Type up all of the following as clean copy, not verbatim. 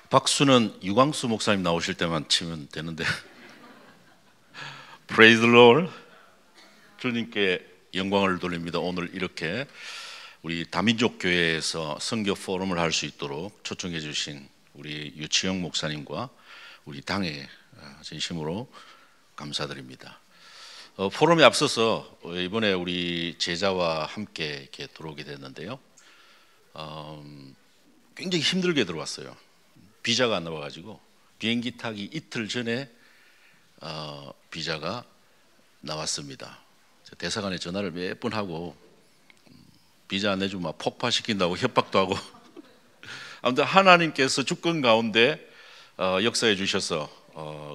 박수는 유광수 목사님 나오실 때만 치면 되는데. Praise the Lord. 주님께 영광을 돌립니다. 오늘 이렇게 우리 다민족 교회에서 선교 포럼을 할 수 있도록 초청해 주신 우리 유치영 목사님과 우리 당에 진심으로 감사드립니다. 포럼에 앞서서 이번에 우리 제자와 함께 이렇게 들어오게 됐는데요. 굉장히 힘들게 들어왔어요. 비자가 안 나와가지고 비행기 타기 이틀 전에 비자가 나왔습니다. 대사관에 전화를 몇 번 하고 비자 안 내주면 막 폭파시킨다고 협박도 하고 아무튼 하나님께서 주권 가운데 역사해 주셔서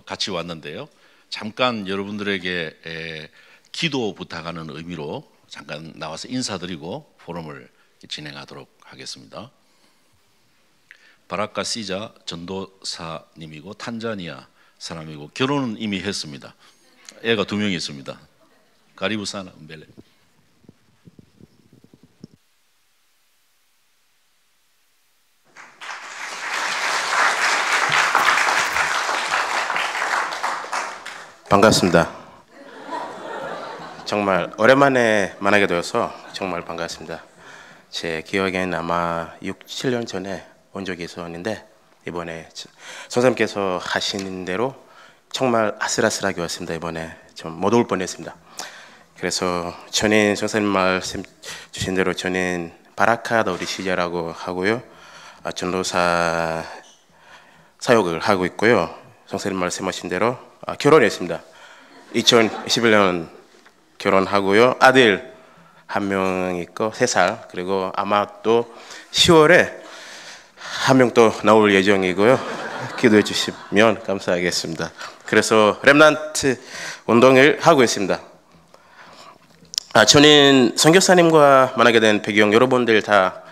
같이 왔는데요. 잠깐 여러분들에게 기도 부탁하는 의미로 잠깐 나와서 인사드리고 포럼을 진행하도록 하겠습니다. 바라카 시자 전도사님이고 탄자니아 사람이고 결혼은 이미 했습니다. 애가 2명이 있습니다. 가리부사나 음벨레. 반갑습니다. 정말 오랜만에 만나게 되어서 정말 반갑습니다. 제 기억에는 아마 6, 7년 전에 온 적이 있었는데 이번에 선생님께서 하신 대로 정말 아슬아슬하게 왔습니다. 이번에 좀 못 올 뻔했습니다. 그래서 저는 선생님 말씀 주신 대로 저는 바라카 더리 시자라고 하고요. 전도사 사역을 하고 있고요. 선생님 말씀하신 대로 결혼했습니다. 2021년 결혼하고요. 아들 1명 있고 3살, 그리고 아마 또 10월에 1명 또 나올 예정이고요. 기도해 주시면 감사하겠습니다. 그래서 렘넌트 운동을 하고 있습니다. 저는 선교사님과 만나게 된 배경 여러분들 다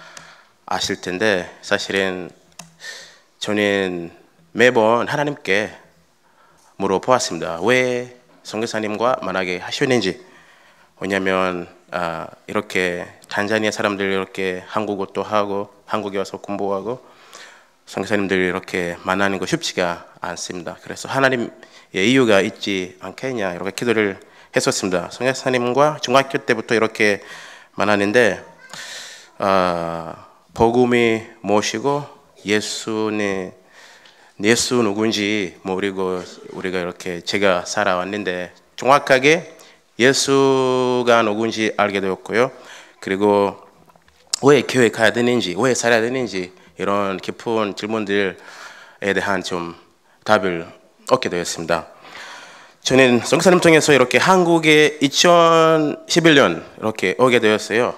아실 텐데 사실은 저는 매번 하나님께 물어보았습니다. 왜 선교사님과 만나게 하셨는지. 왜냐하면 이렇게 탄자니아 사람들 이렇게 한국어도 하고 한국에 와서 공부하고 선교사님들 이렇게 만나는 거 쉽지가 않습니다. 그래서 하나님의 이유가 있지 않겠냐 이렇게 기도를 했었습니다. 선교사님과 중학교 때부터 이렇게 만나는데 복음이 무엇이고 예수 누군지 모르고 우리가 이렇게 제가 살아왔는데 정확하게 예수가 누군지 알게 되었고요. 그리고 왜 교회 가야 되는지, 왜 살아야 되는지 이런 깊은 질문들에 대한 좀 답을 얻게 되었습니다. 저는 선교사님 통해서 이렇게 한국에 2011년 이렇게 오게 되었어요.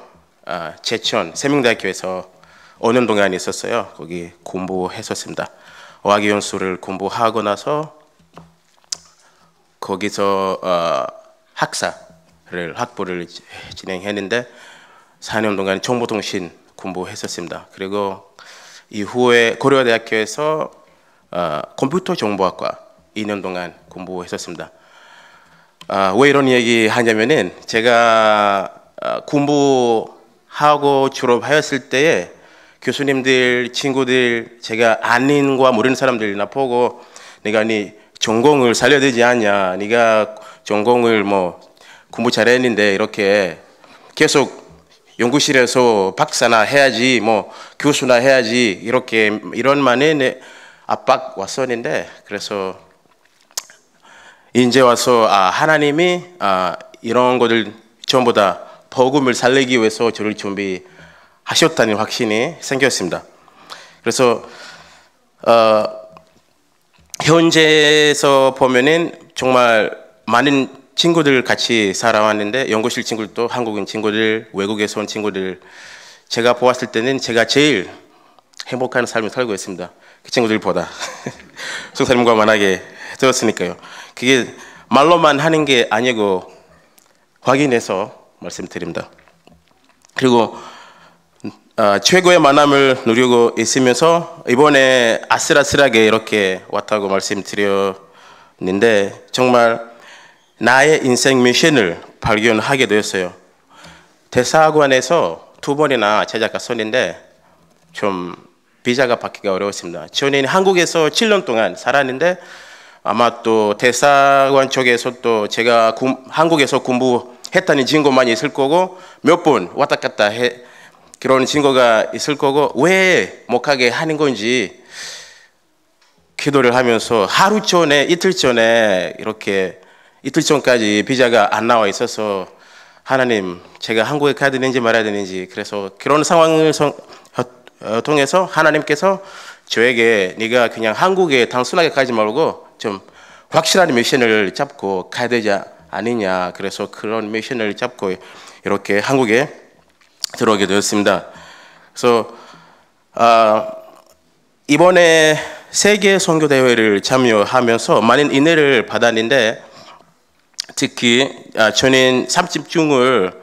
제천 세명대학교에서 5년 동안 있었어요. 거기 공부했었습니다. 어학연수를 공부하고 나서 거기서 학부를 진행했는데 4년 동안 정보통신 공부했었습니다. 그리고 이후에 고려대학교에서 컴퓨터 정보학과 2년 동안 공부했었습니다. 왜 이런 얘기 하냐면은 제가 공부하고 졸업하였을 때에 교수님들, 친구들, 제가 아는 과 모르는 사람들이나 보고 네가 네 전공을 살려야 되지 않냐, 네가 전공을 뭐 공부 잘했는데 이렇게 계속 연구실에서 박사나 해야지, 뭐 교수나 해야지, 이렇게 이런 많은 압박 왔었는데, 그래서 이제 와서 하나님이 이런 것들 전부 다 복음을 살리기 위해서 저를 준비하셨다는 확신이 생겼습니다. 그래서 현재에서 보면은 정말 많은 친구들 같이 살아왔는데 연구실 친구들도 한국인 친구들, 외국에서 온 친구들, 제가 보았을 때는 제가 제일 행복한 삶을 살고 있습니다. 그 친구들보다 성사님과 만나게 되었으니까요. 그게 말로만 하는 게 아니고 확인해서 말씀드립니다. 그리고 최고의 만남을 누리고 있으면서 이번에 아슬아슬하게 이렇게 왔다고 말씀드렸는데 정말 나의 인생 미션을 발견하게 되었어요. 대사관에서 2번이나 제자가 썼는데 좀 비자가 받기가 어려웠습니다. 저는 한국에서 7년 동안 살았는데 아마 또 대사관 쪽에서 또 제가 한국에서 공부했다는 증거만 있을 거고 몇 번 왔다 갔다 그런 증거가 있을 거고 왜 못 가게 하는 건지 기도를 하면서 하루 전에 이틀 전에 이렇게 이틀 전까지 비자가 안 나와 있어서 하나님 제가 한국에 가야 되는지 말아야 되는지 그래서 그런 상황을 통해서 하나님께서 저에게 네가 그냥 한국에 단순하게 가지 말고 좀 확실한 미션을 잡고 가야 되지 않느냐 그래서 그런 미션을 잡고 이렇게 한국에 들어오게 되었습니다. 그래서 이번에 세계 선교 대회를 참여하면서 많은 인내를 받았는데 특히 저는 30중을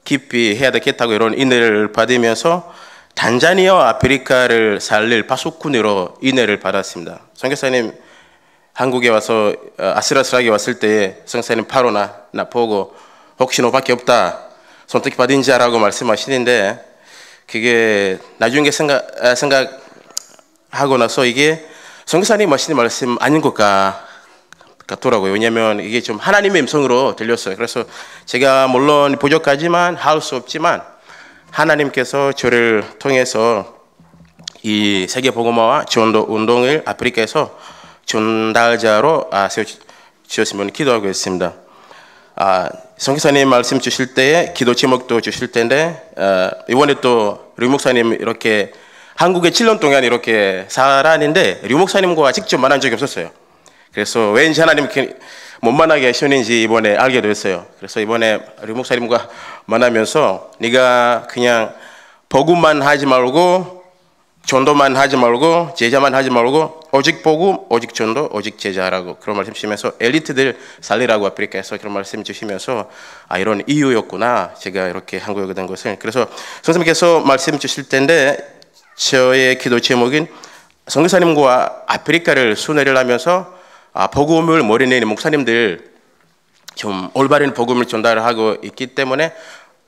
깊이 해야 되겠다고 이런 인내를 받으면서 단자니아와 아프리카를 살릴 파수꾼으로 인내를 받았습니다. 선교사님 한국에 와서 아슬아슬하게 왔을 때 선교사님 바로 나 보고 혹시 너밖에 없다 선택받은 자라고 말씀하시는데 그게 나중에 생각하고 나서 이게 선교사님 하시는 말씀 아닌 것 같더라고요. 왜냐하면 이게 좀 하나님의 음성으로 들렸어요. 그래서 제가 물론 부족하지만 할 수 없지만 하나님께서 저를 통해서 이 세계복음화와 지원도 운동을 아프리카에서 전달자로 세워주셨으면 기도하고 있습니다. 선교사님 말씀 주실 때에 기도 제목도 주실 텐데 이번에 또 류 목사님 이렇게 한국에 7년 동안 이렇게 살았는데 류 목사님과 직접 만난 적이 없었어요. 그래서 왠지 하나님 못 만나게 하시는지 이번에 알게 됐어요. 그래서 이번에 류 목사님과 만나면서 네가 그냥 복음만 하지 말고 전도만 하지 말고 제자만 하지 말고 오직 복음, 오직 전도, 오직 제자라고 그런 말씀 주시면서 엘리트들 살리라고 아프리카에서 그런 말씀 주시면서 이런 이유였구나 제가 이렇게 한국에 오게 된 것을. 그래서 선생님께서 말씀 주실 텐데 저의 기도 제목은 선교사님과 아프리카를 순회를 하면서 복음을 모르는 목사님들 좀 올바른 복음을 전달하고 있기 때문에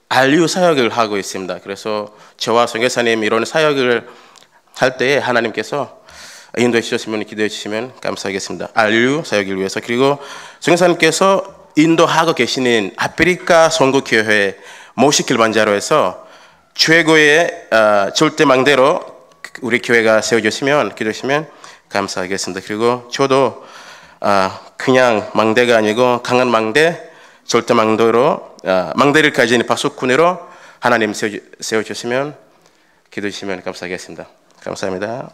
알류 사역을 하고 있습니다. 그래서 저와 선교사님 이런 사역을 할 때에 하나님께서 인도해 주셨으면 기도해 주시면 감사하겠습니다. 알류 사역을 위해서. 그리고 선교사님께서 인도하고 계시는 아프리카 선교교회 모시킬반자로 해서 최고의 절대망대로 우리 교회가 세워졌으면 기도하시면 감사하겠습니다. 그리고 저도 그냥 망대가 아니고 강한 망대, 절대망대로 망대를 가진 파수꾼으로 하나님 세워주시면 기도하시면 감사하겠습니다. 감사합니다.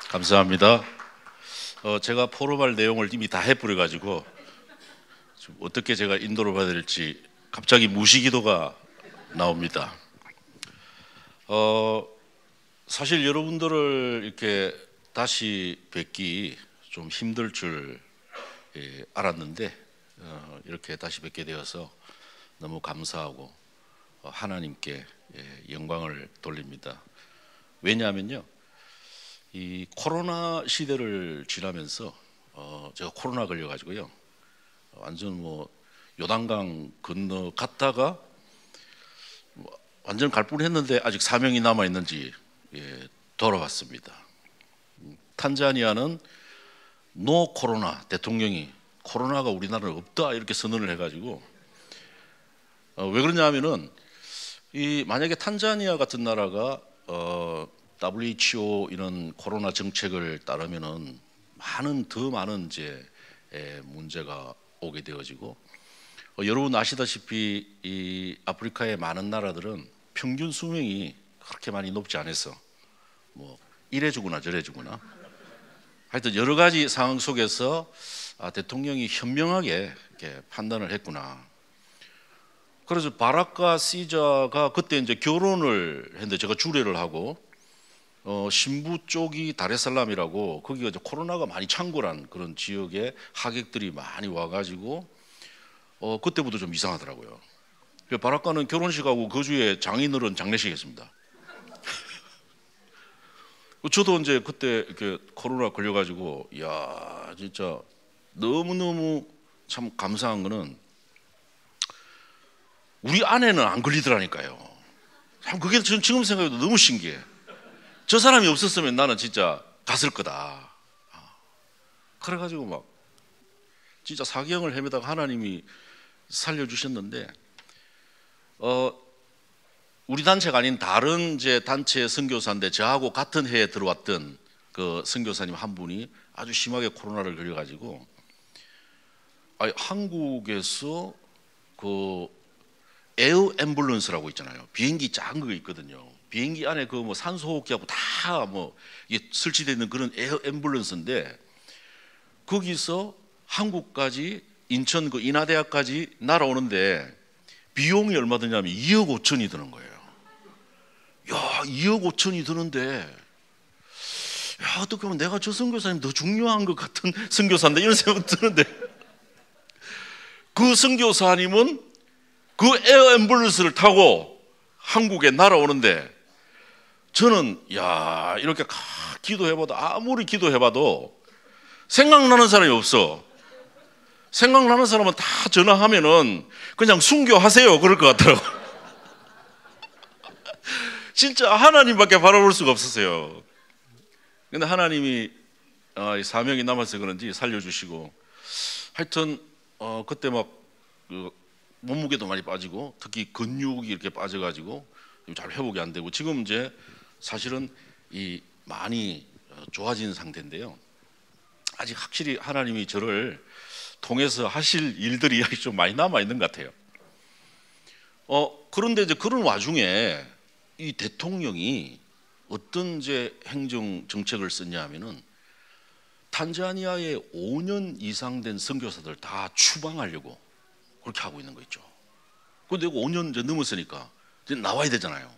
감사합니다. 제가 포럼할 내용을 이미 다 해버려가지고 어떻게 제가 인도를 받아야 될지 갑자기 무시기도가 나옵니다. 사실 여러분들을 이렇게 다시 뵙기 좀 힘들 줄 알았는데 이렇게 다시 뵙게 되어서 너무 감사하고 하나님께 영광을 돌립니다. 왜냐하면요, 이 코로나 시대를 지나면서 제가 코로나 걸려가지고요, 완전 뭐 요단강 건너 갔다가 완전 갈 뻔했는데 아직 사명이 남아 있는지 돌아왔습니다. 탄자니아는 노 코로나, 대통령이 코로나가 우리나라에 없다 이렇게 선언을 해가지고 왜 그러냐면은 만약에 탄자니아 같은 나라가 WHO 이런 코로나 정책을 따르면은 더 많은 이제 문제가 오게 되어지고 여러분 아시다시피 이 아프리카의 많은 나라들은 평균 수명이 그렇게 많이 높지 않아서 뭐 이래 주거나 저래 주거나 하여튼 여러 가지 상황 속에서 대통령이 현명하게 이렇게 판단을 했구나. 그래서 바라카 시자가 그때 이제 결혼을 했는데 제가 주례를 하고 신부 쪽이 다레살람이라고 거기가 이제 코로나가 많이 창궐한 그런 지역에 하객들이 많이 와가지고 그때부터 좀 이상하더라고요. 바라카는 결혼식하고 그 주에 장인어른 장례식 했습니다. 저도 이제 그때 이렇게 코로나 걸려가지고 야 진짜 너무너무 참 감사한 거는 우리 아내는 안 걸리더라니까요. 참 그게 전 지금 생각해도 너무 신기해. 저 사람이 없었으면 나는 진짜 갔을 거다. 그래가지고 막 진짜 사경을 헤매다가 하나님이 살려주셨는데, 우리 단체가 아닌 다른 이제 단체의 선교사인데 저하고 같은 해에 들어왔던 그 선교사님 한 분이 아주 심하게 코로나를 걸려가지고, 한국에서 그 에어 앰뷸런스라고 있잖아요. 비행기 작은 거 있거든요. 비행기 안에 그 뭐 산소호흡기하고 다 뭐 이게 설치되어 있는 그런 에어 앰뷸런스인데, 거기서 한국까지 인천 그 인하대학까지 날아오는데 비용이 얼마 드냐면 2억 5천이 드는 거예요. 야, 2억 5천이 드는데, 야, 어떻게 보면 내가 저 선교사님 더 중요한 것 같은 선교사인데 이런 생각 드는데, 그 선교사님은 그 에어 앰뷸런스를 타고 한국에 날아오는데, 저는 야, 이렇게 기도해봐도 아무리 기도해봐도 생각나는 사람이 없어. 생각나는 사람은 다 전화하면은 그냥 순교하세요 그럴 것 같더라고. 진짜 하나님밖에 바라볼 수가 없었어요. 근데 하나님이 사명이 남아서 그런지 살려주시고, 하여튼 그때 막 그 몸무게도 많이 빠지고 특히 근육이 이렇게 빠져가지고 잘 회복이 안 되고, 지금 이제 사실은 이 많이 좋아진 상태인데요. 아직 확실히 하나님이 저를 통해서 하실 일들이 좀 많이 남아 있는 것 같아요. 그런데 이제 그런 와중에 이 대통령이 어떤 이제 행정 정책을 썼냐 하면은, 탄자니아에 5년 이상 된 선교사들 다 추방하려고 그렇게 하고 있는 거 있죠. 그런데 5년 이제 넘었으니까 이제 나와야 되잖아요.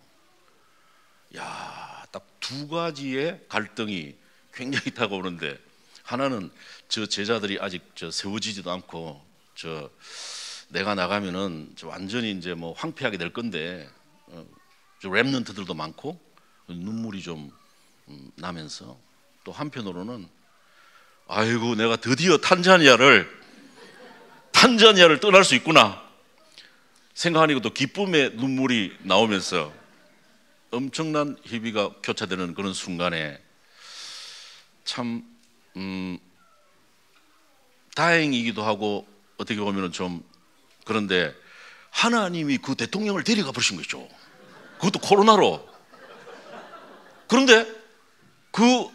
야, 딱 두 가지의 갈등이 굉장히 다가오는데, 하나는 저 제자들이 아직 세워지지도 않고 내가 나가면은 완전히 이제 뭐 황폐하게 될 건데, 렘넌트들도 많고 눈물이 좀 나면서, 또 한편으로는 아이고 내가 드디어 탄자니아를 떠날 수 있구나 생각하니까 또 기쁨의 눈물이 나오면서 엄청난 희비가 교차되는 그런 순간에 참 다행이기도 하고 어떻게 보면 좀 그런데, 하나님이 그 대통령을 데려가 버리신 거죠. 그것도 코로나로. 그런데 그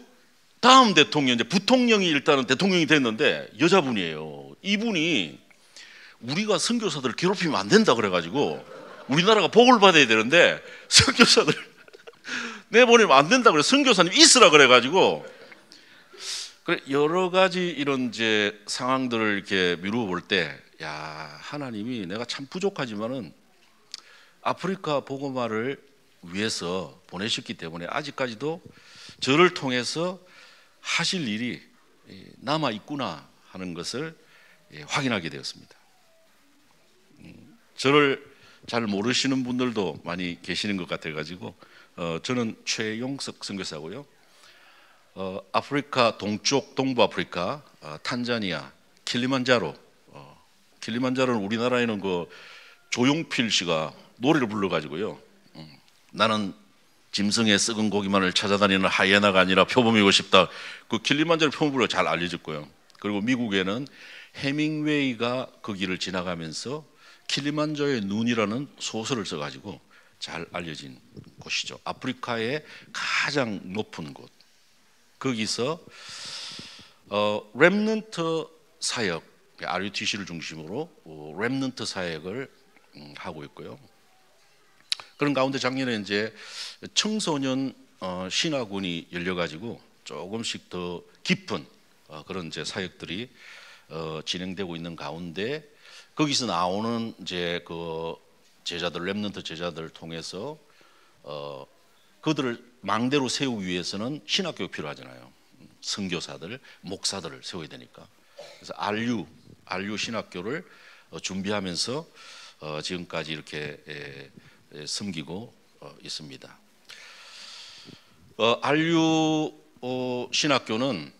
다음 대통령, 이제 부통령이 일단은 대통령이 됐는데 여자분이에요. 이분이 우리가 선교사들을 괴롭히면 안 된다 그래가지고, 우리나라가 복을 받아야 되는데 선교사들 내보내면 안 된다 그래. 선교사님 있으라 그래가지고, 그래 여러 가지 이런 이제 상황들을 이렇게 미루어 볼 때, 야, 하나님이 내가 참 부족하지만은 아프리카 복음화를 위해서 보내셨기 때문에 아직까지도 저를 통해서 하실 일이 남아 있구나 하는 것을 확인하게 되었습니다. 저를 잘 모르시는 분들도 많이 계시는 것 같아가지고, 저는 최용석 선교사고요. 아프리카 동쪽 동부 아프리카, 탄자니아 킬리만자로. 킬리만자로는 우리나라에는 그 조용필 씨가 노래를 불러가지고요. 나는 짐승의 썩은 고기만을 찾아다니는 하이에나가 아니라 표범이고 싶다. 그 킬리만자로 표범으로 잘 알려졌고요. 그리고 미국에는 해밍웨이가 그 길을 지나가면서 킬리만자로의 눈이라는 소설을 써가지고 잘 알려진 곳이죠. 아프리카의 가장 높은 곳. 거기서 렘넌트 사역, RUTC를 중심으로 렘넌트 사역을 하고 있고요. 그런 가운데 작년에 이제 청소년 신학원이 열려가지고 조금씩 더 깊은 그런 이제 사역들이 진행되고 있는 가운데, 거기서 나오는 이제 그 제자들, 렘넌트 제자들을 통해서 그들을 망대로 세우기 위해서는 신학교가 필요하잖아요. 선교사들, 목사들을 세워야 되니까. 그래서 RU 신학교를 준비하면서 지금까지 이렇게 섬기고 있습니다. RU 신학교는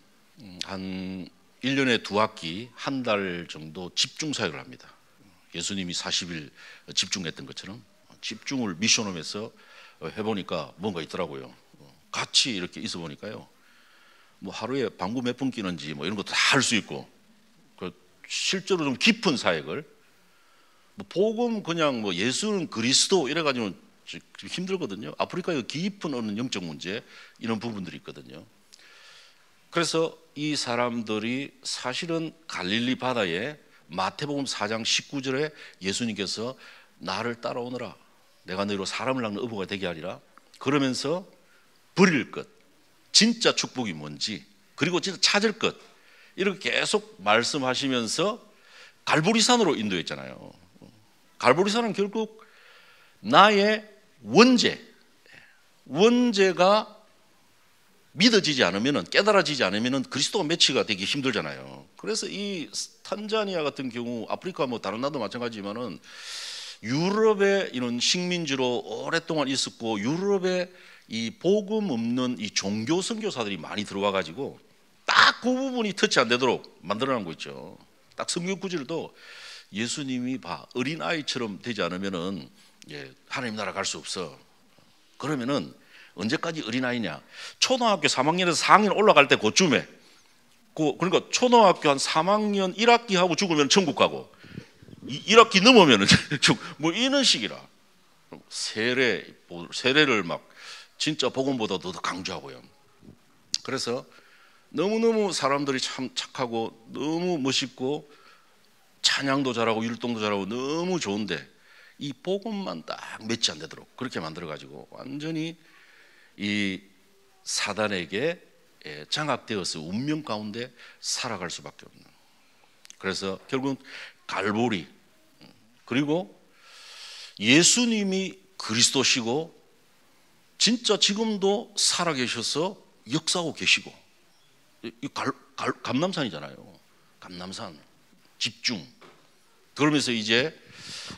한 1년에 2학기 한 달 정도 집중 사역을 합니다. 예수님이 40일 집중했던 것처럼 집중을 미션홈에서 해보니까 뭔가 있더라고요. 같이 이렇게 있어 보니까요, 뭐 하루에 방구 몇 분 끼는지 뭐 이런 것도 다 할 수 있고, 실제로 좀 깊은 사역을, 뭐 복음 그냥 뭐 예수는 그리스도 이래가지고는 좀 힘들거든요. 아프리카의 깊은 어느 영적 문제 이런 부분들이 있거든요. 그래서 이 사람들이 사실은 갈릴리 바다에 마태복음 4장 19절에 예수님께서 나를 따라오너라, 내가 너희로 사람을 낚는 어부가 되게 하리라, 그러면서 버릴 것, 진짜 축복이 뭔지, 그리고 진짜 찾을 것, 이렇게 계속 말씀하시면서 갈보리산으로 인도했잖아요. 갈보리산은 결국 나의 원죄가 믿어지지 않으면, 깨달아지지 않으면 그리스도가 매치가 되기 힘들잖아요. 그래서 이 탄자니아 같은 경우, 아프리카 뭐 다른 나라도 마찬가지지만은 유럽의 이런 식민지로 오랫동안 있었고, 유럽에 이 복음 없는 이 종교 선교사들이 많이 들어와 가지고 딱 그 부분이 터치 안 되도록 만들어 놓은 거 있죠. 딱 성경 구절도 예수님이 어린 아이처럼 되지 않으면은 하나님 나라 갈 수 없어. 그러면은 언제까지 어린 아이냐? 초등학교 3학년에서 4학년 올라갈 때 그쯤에, 그러니까 초등학교 한 3학년 1학기 하고 죽으면 천국 가고, 1학기 넘으면은 뭐 이런 식이라 세례를 막 진짜 복음보다 더 강조하고요. 그래서 너무너무 사람들이 참 착하고 너무 멋있고 찬양도 잘하고 율동도 잘하고 너무 좋은데 이 복음만 딱 매치 안 되도록 그렇게 만들어 가지고 완전히 이 사단에게 장악되어서 운명 가운데 살아갈 수밖에 없는. 그래서 결국은 갈보리, 그리고 예수님이 그리스도시고 진짜 지금도 살아계셔서 역사하고 계시고, 감람산이잖아요. 감람산 집중. 그러면서 이제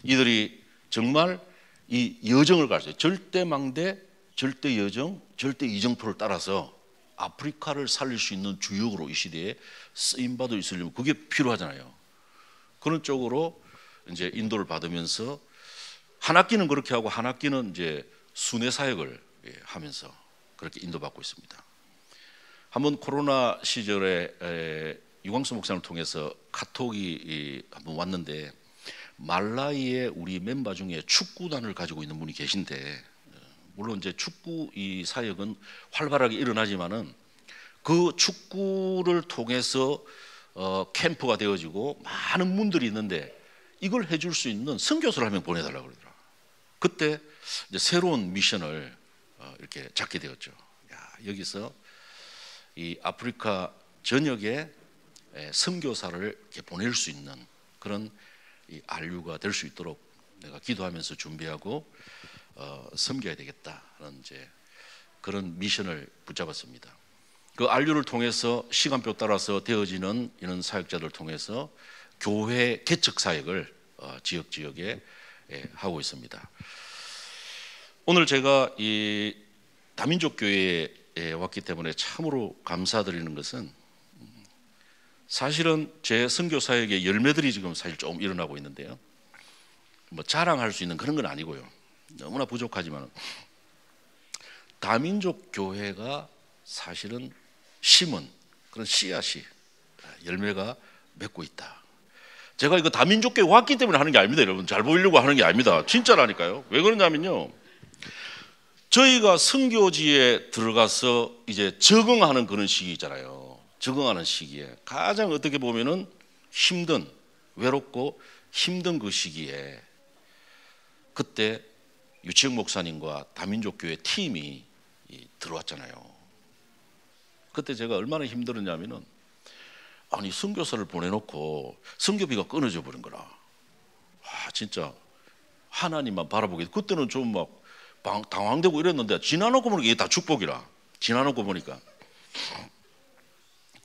이들이 정말 이 여정을 갔어요. 절대망대, 절대여정, 절대이정표를 따라서 아프리카를 살릴 수 있는 주역으로 이 시대에 쓰임받을 있으려면 그게 필요하잖아요. 그런 쪽으로 이제 인도를 받으면서 한 학기는 그렇게 하고 한 학기는 이제 순회 사역을 하면서 그렇게 인도받고 있습니다. 한번 코로나 시절에 유광수 목사님을 통해서 카톡이 한번 왔는데, 말라위에 우리 멤버 중에 축구단을 가지고 있는 분이 계신데, 물론 이제 축구 이 사역은 활발하게 일어나지만은 그 축구를 통해서 캠프가 되어지고 많은 분들이 있는데 이걸 해줄 수 있는 선교사를 한 명 보내달라고 그러더라. 그때 이제 새로운 미션을 이렇게 잡게 되었죠. 여기서 이 아프리카 전역에 선교사를 이렇게 보낼 수 있는 그런 이 RU가 될 수 있도록 내가 기도하면서 준비하고 섬겨야 되겠다는 이제 그런 미션을 붙잡았습니다. 그 RU를 통해서 시간표 따라서 되어지는 이런 사역자들 통해서 교회 개척 사역을 지역에 하고 있습니다. 오늘 제가 이 다민족 교회에 왔기 때문에 참으로 감사드리는 것은, 사실은 제 선교 사역의 열매들이 지금 사실 좀 일어나고 있는데요. 뭐 자랑할 수 있는 그런 건 아니고요. 너무나 부족하지만 다민족 교회가 사실은 심은 그런 씨앗이 열매가 맺고 있다. 제가 이거 다민족 교회 왔기 때문에 하는 게 아닙니다, 여러분. 잘 보이려고 하는 게 아닙니다. 진짜라니까요. 왜 그러냐면요, 저희가 선교지에 들어가서 이제 적응하는 그런 시기잖아요. 적응하는 시기에 가장 어떻게 보면은 힘든, 외롭고 힘든 그 시기에 그때 유치영 목사님과 다민족 교회 팀이 들어왔잖아요. 그때 제가 얼마나 힘들었냐면은, 아니 선교사를 보내놓고 선교비가 끊어져 버린 거라. 진짜 하나님만 바라보게. 그때는 좀 막 당황되고 이랬는데 지나놓고 보니까 이게 다 축복이라. 지나놓고 보니까.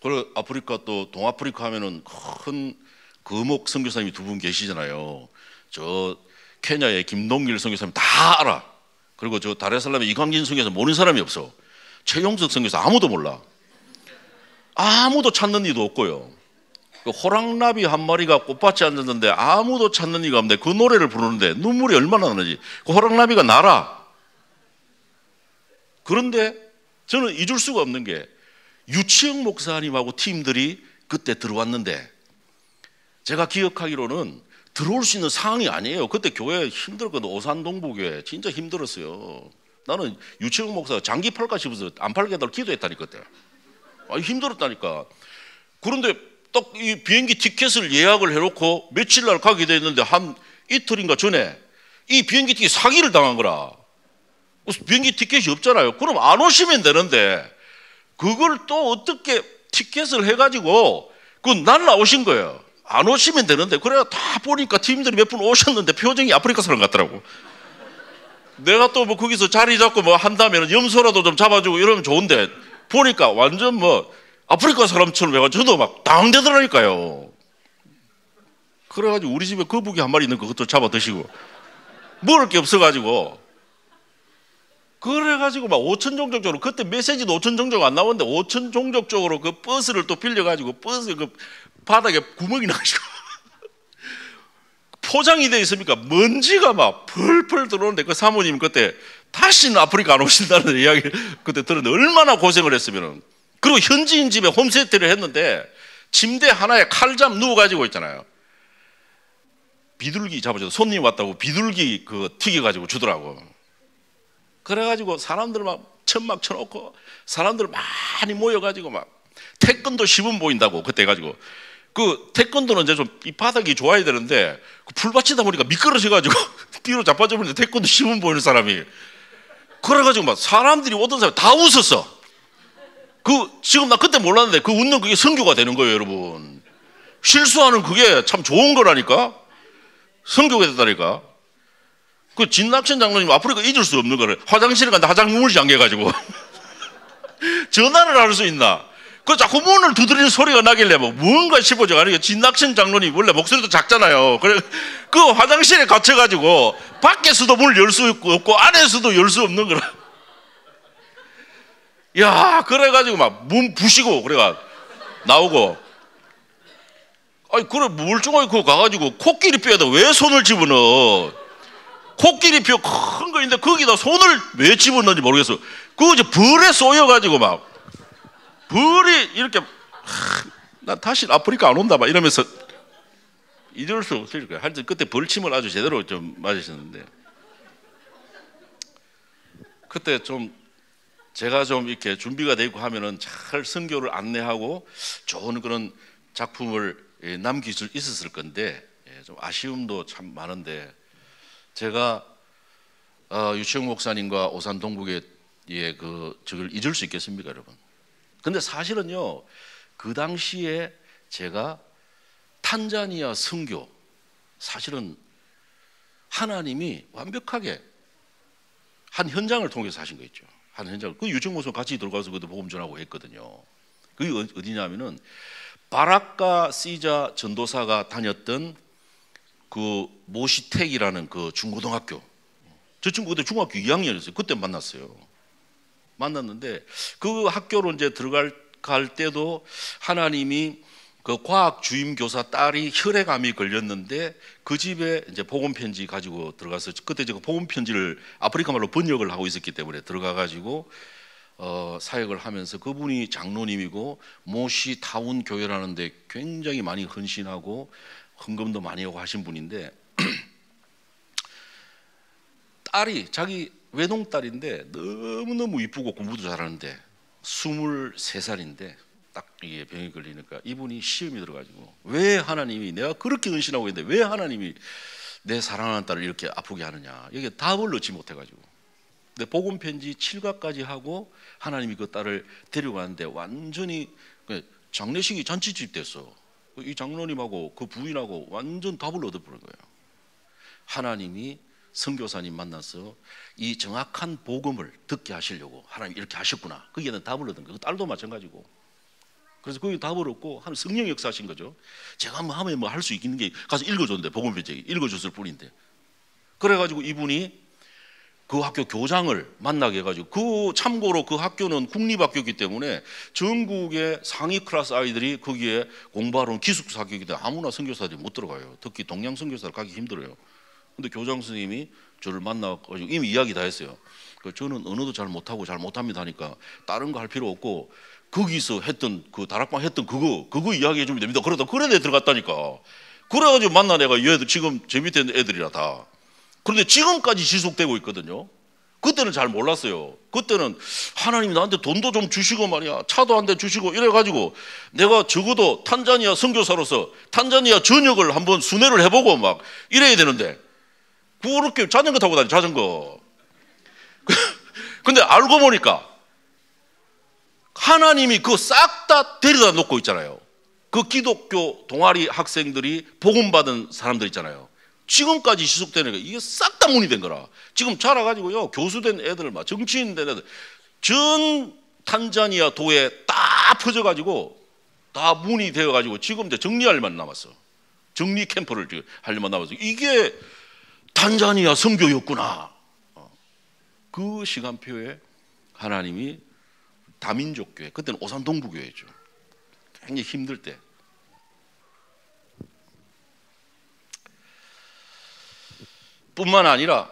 그리고 아프리카 또 동아프리카 하면은 큰 거목 선교사님이 두 분 계시잖아요. 저 케냐의 김동길 선교사님 다 알아. 그리고 저 다레살람의 이광진 선교사 모르는 사람이 없어. 최용석 선교사 아무도 몰라. 아무도 찾는 이도 없고요. 그 호랑나비 한 마리가 꽃밭에 앉았는데 아무도 찾는 이가 없는데 그 노래를 부르는데 눈물이 얼마나 나는지. 그 호랑나비가 나라. 그런데 저는 잊을 수가 없는 게 유치영 목사님하고 팀들이 그때 들어왔는데 제가 기억하기로는 들어올 수 있는 상황이 아니에요. 그때 교회 힘들었거든. 오산동부교회 진짜 힘들었어요. 나는 유치영 목사가 장기 팔까 싶어서 안 팔게 해달라고 기도했다니까 그때. 힘들었다니까. 그런데 딱 이 비행기 티켓을 예약을 해놓고 며칠 날 가게 됐는데 한 이틀인가 전에 이 비행기 티켓 사기를 당한 거라. 비행기 티켓이 없잖아요. 그럼 안 오시면 되는데 그걸 또 어떻게 티켓을 해가지고 그건 날라오신 거예요. 안 오시면 되는데. 그래야 다 보니까 팀들이 몇 분 오셨는데 표정이 아프리카 사람 같더라고. 내가 또 뭐 거기서 자리 잡고 뭐 한다면 염소라도 좀 잡아주고 이러면 좋은데 보니까 완전 뭐 아프리카 사람처럼 해가지고 저도 막 당황되더라니까요. 그래가지고 우리 집에 거북이 한 마리 있는 거 그것도 잡아 드시고 먹을 게 없어가지고 그래가지고 막 오천종족 쪽으로 그때 메시지도 오천종족 안 나오는데 오천종족 쪽으로 그 버스를 또 빌려가지고 버스 그 바닥에 구멍이 나가지고 포장이 돼 있으니까 먼지가 막 펄펄 들어오는데 그 사모님 그때 다시는 아프리카 안 오신다는 이야기를 그때 들었는데 얼마나 고생을 했으면은. 그리고 현지인 집에 홈스테이를 했는데 침대 하나에 칼잠 누워가지고 있잖아요. 비둘기 잡아줘서 손님 왔다고 비둘기 그 튀겨가지고 주더라고. 그래가지고 사람들 막 천막 쳐놓고 사람들 많이 모여가지고 막 태권도 시범 보인다고 그때 해가지고 그 태권도는 이제 좀 이 바닥이 좋아야 되는데 그 풀받치다 보니까 미끄러져가지고 뒤로 자빠져 버리는데 태권도 시범 보이는 사람이 그래가지고 막 사람들이 오던 사람 다 웃었어. 지금 나 그때 몰랐는데 그 웃는 그게 선교가 되는 거예요, 여러분. 실수하는 그게 참 좋은 거라니까. 선교가 됐다니까. 그 진낙천 장로님 아프리카 잊을 수 없는 거를 화장실에 갔는데 화장물이 잠겨가지고 전화를 할 수 있나? 그 자꾸 문을 두드리는 소리가 나길래 뭐 뭔가 싶어져. 아니 진낙천 장로님 원래 목소리도 작잖아요. 그래 그 화장실에 갇혀가지고 밖에서도 문을 열 수 없고 안에서도 열 수 없는 거라. 야, 그래가지고 막 문 부시고 그래가 나오고. 아니 그래 멀쩡하게 그거 가가지고 코끼리 뼈에다 왜 손을 집어넣어? 코끼리 뼈 큰 거 있는데 거기다 손을 왜 집어넣는지 모르겠어. 그거 이제 벌에 쏘여가지고 막 벌이 이렇게 나 다시 아프리카 안 온다 막 이러면서 이럴 수 없을 거야. 하여튼 그때 벌침을 아주 제대로 좀 맞으셨는데 그때 좀 제가 좀 이렇게 준비가 되고 하면은 잘 선교를 안내하고 좋은 그런 작품을 남길 수 있었을 건데 좀 아쉬움도 참 많은데 제가 유치영 목사님과 오산 동북의 저걸 잊을 수 있겠습니까, 여러분? 근데 사실은요 그 당시에 제가 탄자니아 선교 사실은 하나님이 완벽하게 한 현장을 통해서 하신 거 있죠. 한 현장. 그 유치영 목사 같이 들어가서 그때 복음 전하고 했거든요. 그게 어디냐면은 바라카 시자 전도사가 다녔던 그 모시택이라는 그 중고등학교. 저 친구 그때 중학교 2학년이었어요. 그때 만났어요. 만났는데 그 학교로 이제 들어갈 때도 하나님이 그 과학 주임 교사 딸이 혈액암이 걸렸는데 그 집에 이제 복음 편지 가지고 들어가서 그때 제가 복음 편지를 아프리카 말로 번역을 하고 있었기 때문에 들어가 가지고 사역을 하면서 그분이 장로님이고 모시 타운 교회라는데 굉장히 많이 헌신하고 헌금도 많이 하고 하신 분인데 딸이 자기 외동딸인데 너무너무 이쁘고 공부도 잘하는데 23살인데 딱 이게 병이 걸리니까 이분이 시험이 들어가지고 왜 하나님이 내가 그렇게 헌신하고 있는데 왜 하나님이 내 사랑하는 딸을 이렇게 아프게 하느냐 이게 답을 얻지 못해가지고 근데 복음 편지 7가까지 하고 하나님이 그 딸을 데려가는데 완전히 장례식이 잔치집 됐어. 이 장로님하고 그 부인하고 완전 답을 얻어버린 거예요. 하나님이 선교사님 만나서 이 정확한 복음을 듣게 하시려고 하나님 이렇게 하셨구나. 거기에는 답을 얻은 거예요. 그 딸도 마찬가지고. 그래서 거기 답을 얻고 하나님 성령 역사하신 거죠. 제가 한번 하면 뭐 할 수 있는 게 가서 읽어줬는데 복음 편지 읽어줬을 뿐인데. 그래가지고 이분이 그 학교 교장을 만나게 해가지고, 참고로 그 학교는 국립학교이기 때문에 전국의 상위 클래스 아이들이 거기에 공부하러 온 기숙사 학교이기 때문에 아무나 선교사들이 못 들어가요. 특히 동양 선교사를 가기 힘들어요. 근데 교장 선생님이 저를 만나가지고 이미 이야기 다 했어요. 저는 언어도 잘 못하고 잘 못합니다 하니까 다른 거 할 필요 없고 거기서 했던 그 다락방 했던 그거 이야기해 주면 됩니다. 그러다 그래 내 들어갔다니까. 그래가지고 만나 내가 얘들 지금 제 밑에 있는 애들이라 다. 그런데 지금까지 지속되고 있거든요. 그때는 잘 몰랐어요. 그때는 하나님이 나한테 돈도 좀 주시고 말이야, 차도 한 대 주시고 이래가지고 내가 적어도 탄자니아 선교사로서 탄자니아 전역을 한번 순회를 해보고 막 이래야 되는데, 그렇게 자전거 타고 다니, 자전거. 근데 알고 보니까 하나님이 그거 싹 다 데려다 놓고 있잖아요. 그 기독교 동아리 학생들이 복음받은 사람들 있잖아요. 지금까지 지속되는 게 이게 싹 다 문이 된 거라. 지금 자라가지고요, 교수된 애들, 막 정치인 된 애들, 전 탄자니아 도에 다 퍼져가지고 다 문이 되어가지고 지금 이제 정리할 만 남았어. 정리 캠프를 하려면 남았어. 이게 탄자니아 선교였구나. 그 시간표에 하나님이 다민족 교회, 그때는 오산 동부교회죠. 굉장히 힘들 때. 뿐만 아니라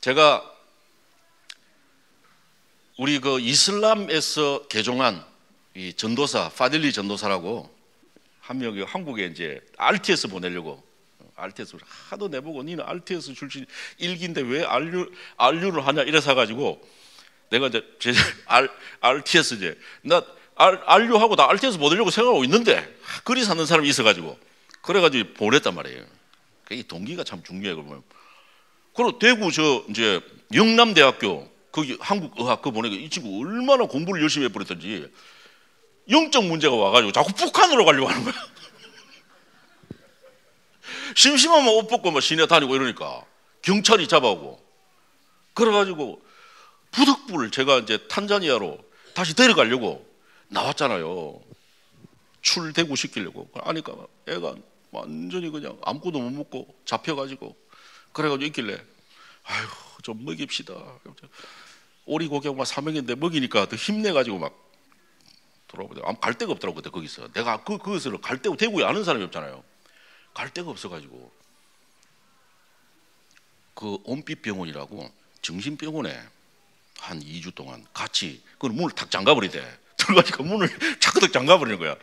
제가 우리 그 이슬람에서 개종한 이 전도사 파딜리 전도사라고 한 명이 한국에 이제 RTS 보내려고, RTS 하도 내보고 니는 RTS 출신 일기인데 왜 RU를 하냐 이래서 가지고 내가 이제 RTS 이제 나 RU하고 나 RTS 보내려고 생각하고 있는데 그리 사는 사람이 있어가지고 그래가지고 보냈단 말이에요. 이 동기가 참 중요해. 그러면 그리고 대구 저 이제 영남대학교 거기 한국어학 그 보내고 이 친구 얼마나 공부를 열심히 해버렸던지 영적 문제가 와가지고 자꾸 북한으로 가려고 하는 거야. 심심하면 옷 벗고 막 시내 다니고 이러니까 경찰이 잡아오고, 그래가지고 부득불 제가 이제 탄자니아로 다시 데려가려고 나왔잖아요. 출대구 시키려고. 하니까 애가 완전히 그냥 아무것도 못 먹고 잡혀가지고, 그래가지고 있길래 아유 좀 먹입시다. 오리고기 막 사명인데 먹이니까 더 힘내가지고 막 돌아오거든요. 아무 갈 데가 없더라고 그때 거기서. 내가 그것을 갈 데고 대구에 아는 사람이 없잖아요. 갈 데가 없어가지고 그 온빛병원이라고 정신병원에 한 2주 동안 같이 그 문을 탁 잠가버리대. 들어가니까 문을 차크득 잠가버리는 거야.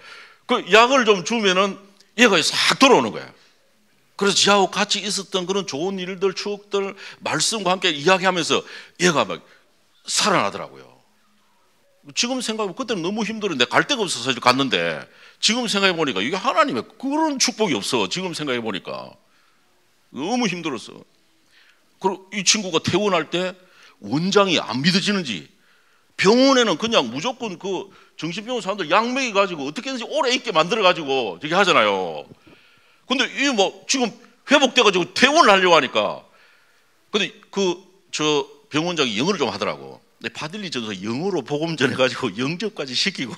그 약을 좀 주면은 얘가 싹 돌아오는 거야. 그래서 지하고 같이 있었던 그런 좋은 일들, 추억들, 말씀과 함께 이야기하면서 얘가 막 살아나더라고요. 지금 생각해보면 그때는 너무 힘들었는데 갈 데가 없어서 갔는데 지금 생각해보니까 이게 하나님의 그런 축복이 없어. 지금 생각해보니까 너무 힘들었어. 그리고 이 친구가 퇴원할 때 원장이 안 믿어지는지 병원에는 그냥 무조건 그 정신병원 사람들 약 먹여가지고 어떻게든지 오래 있게 만들어가지고 저기 하잖아요. 근데 이 뭐 지금 회복돼가지고 퇴원을 하려고 하니까, 근데 저 병원장이 영어를 좀 하더라고. 근데 파딜리 전도사 영어로 복음 전해가지고 영접까지 시키고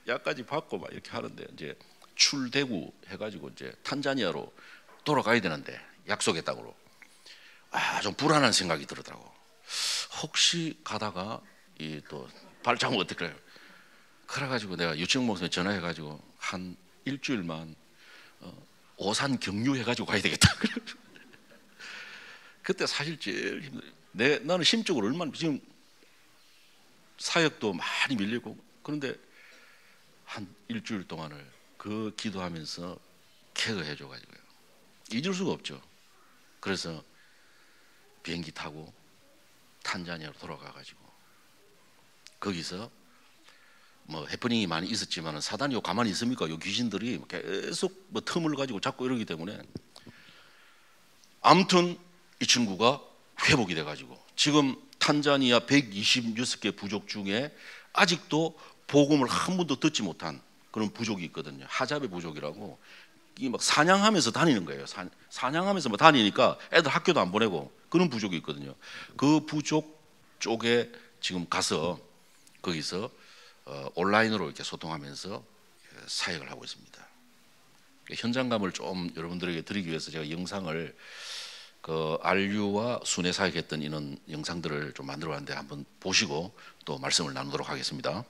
약까지 받고 막 이렇게 하는데 이제 출대구 해가지고 이제 탄자니아로 돌아가야 되는데 약속했다고. 좀 불안한 생각이 들더라고. 혹시 가다가 이 또 발자국 어떻게 해요? 그래가지고 내가 유치원 목사님 전화해가지고 한 일주일만 오산 경유해가지고 가야 되겠다. 그때 사실 제일 힘들어요. 나는 심적으로 얼마나 지금 사역도 많이 밀리고, 그런데 한 일주일 동안을 그 기도하면서 케어해줘가지고요. 잊을 수가 없죠. 그래서 비행기 타고 탄자니아로 돌아가가지고 거기서 뭐 해프닝이 많이 있었지만 사단이 요 가만히 있습니까? 요 귀신들이 계속 뭐 틈을 가지고 잡고 이러기 때문에 아무튼 이 친구가 회복이 돼가지고 지금 탄자니아 126개 부족 중에 아직도 복음을 한 번도 듣지 못한 그런 부족이 있거든요. 하잡의 부족이라고. 이 막 사냥하면서 다니는 거예요. 사냥하면서 뭐 다니니까 애들 학교도 안 보내고 그런 부족이 있거든요. 그 부족 쪽에 지금 가서 거기서 온라인으로 이렇게 소통하면서 사역을 하고 있습니다. 현장감을 좀 여러분들에게 드리기 위해서 제가 영상을 그 RU와 순회 사역했던 이런 영상들을 좀 만들어봤는데 한번 보시고 또 말씀을 나누도록 하겠습니다.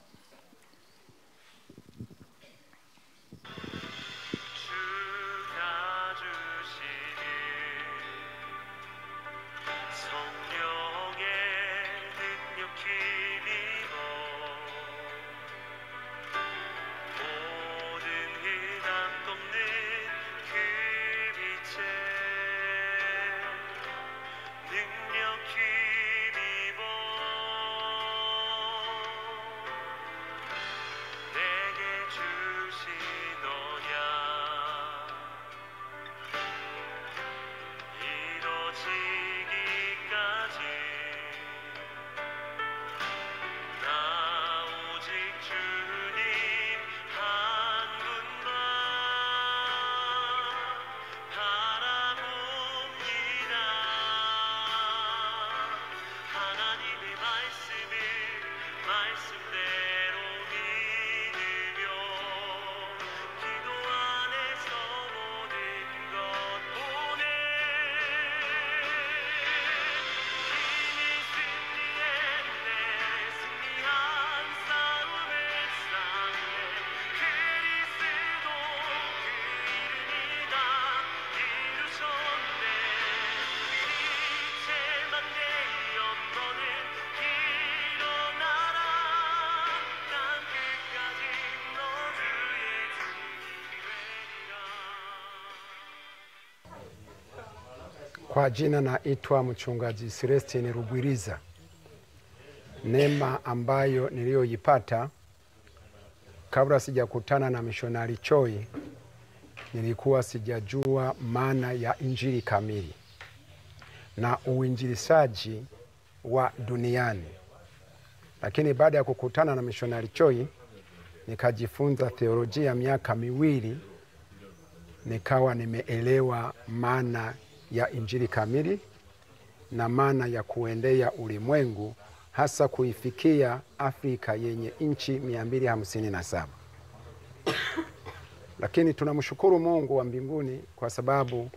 Kwa jina naitwa mchungaji Celestine Rugwiriza. Neema ambayo niliyoipata kabla sijakutana na mishonari Choi, nilikuwa sijajua maana ya injili kamili na uinjilishaji wa duniani. Lakini baada ya kukutana na mishonari Choi, nikajifunza theolojia miaka miwili, nikawa nimeelewa maana ya injili kamili na maana ya kuendea ulimwengu, hasa kuifikia Afrika yenye nchi 257. Lakini tunamshukuru Mungu wa mbinguni kwa sababu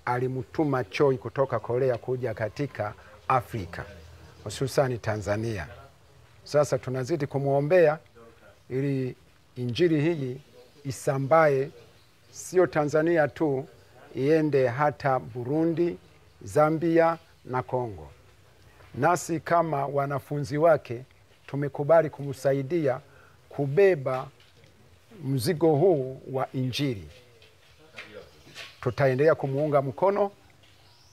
alimtuma Choi kutoka Korea kuja katika Afrika, hususani Tanzania. Sasa tunazidi kumuombea ili injili hii isambae, sio Tanzania tu, iende hata Burundi, Zambia na Kongo. Nasi kama wanafunzi wake tumekubali kumsaidia kubeba mzigo huu wa injili. Tutaendelea kumuunga mkono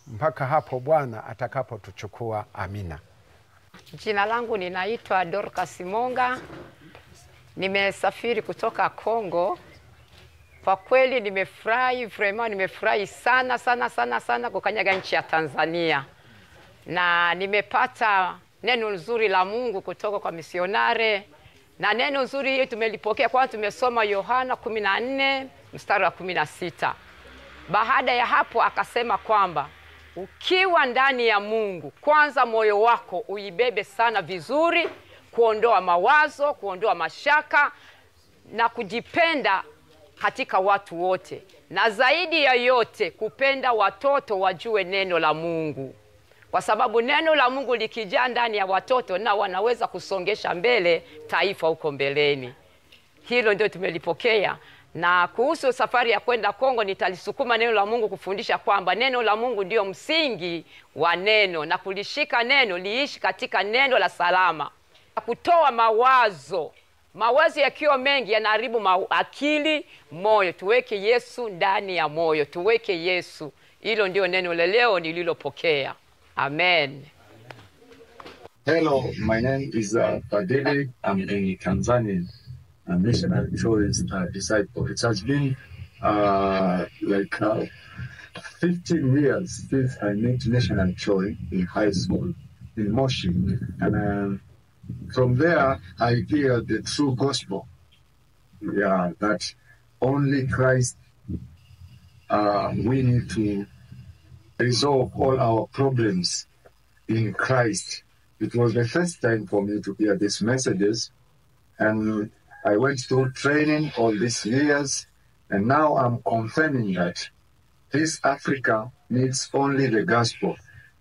mpaka hapo Bwana atakapotuchukua. Amina. Jina langu ninaitwa Dorcas Monga. Nimesafiri kutoka Kongo. Kwa kweli nimefurahi, vraiment nimefurahi sana kukanyaga nchi ya Tanzania. Na nimepata neno nzuri la Mungu kutoka kwa misionare. Na neno nzuri hili tumelipokea kwa tumesoma Yohana 14 mstari wa 16. Baada ya hapo akasema kwamba ukiwa ndani ya Mungu, kwanza moyo wako uibebe sana vizuri, kuondoa mawazo, kuondoa mashaka na kujipenda katika watu wote, na zaidi ya yote kupenda watoto wajue neno la Mungu, kwa sababu neno la Mungu likijaa ndani ya watoto na wanaweza kusongesha mbele taifa huko mbeleni. Hilo ndio tumelipokea. Na kuhusu safari ya kwenda Kongo, nitalisukuma neno la Mungu kufundisha kwamba neno la Mungu ndio msingi wa neno, na kulishika neno, liishi katika neno la salama. Kutoa mawazo yakiwa mengi yanaharibu akili, moyo. Tuweke Yesu ndani ya moyo, tuweke Yesu. Hilo ndio neno la leo nililopokea. Amen. Hello, my name is Fadili. I'm a Tanzanian missionary choice disciple. It has been 15 years since I met missionary Choi in high school in Moshi, and from there I hear the true gospel. Yeah, that only Christ. We need to resolve all our problems in Christ. It was the first time for me to hear these messages, and I went through training all these years, and now I'm confirming that this Africa needs only the gospel,